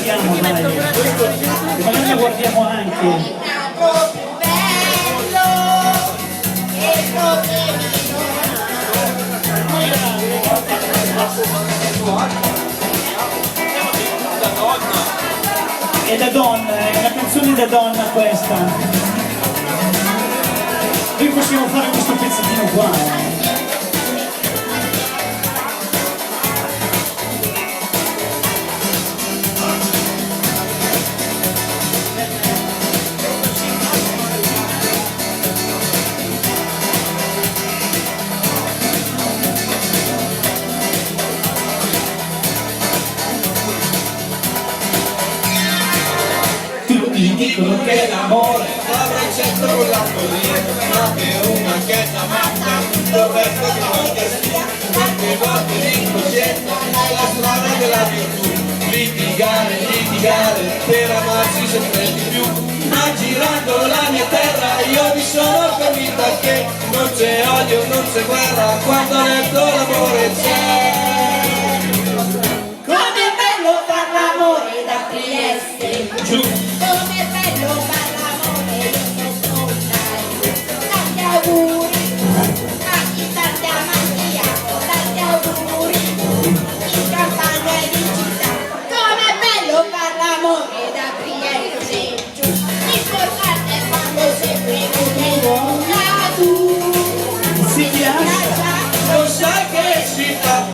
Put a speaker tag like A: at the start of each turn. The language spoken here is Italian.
A: guardiamo, dai. Magari la guardiamo anche. È da donna, è una canzone da donna questa. Noi possiamo fare questo pezzettino qua. Tutti dicono che l'amore
B: avrà in centro la follia, ma che una chiesa matta, dove continua che sia, tante volte di coscienza, la strada della virtù. Litigare, litigare, per amarsi sempre di più. Ma girando la mia terra io mi sono convinta che non c'è odio, non c'è guerra, quando dentro l'amore c'è.
C: Come è bello far l'amore da Trieste,
B: Giù.
C: come è bello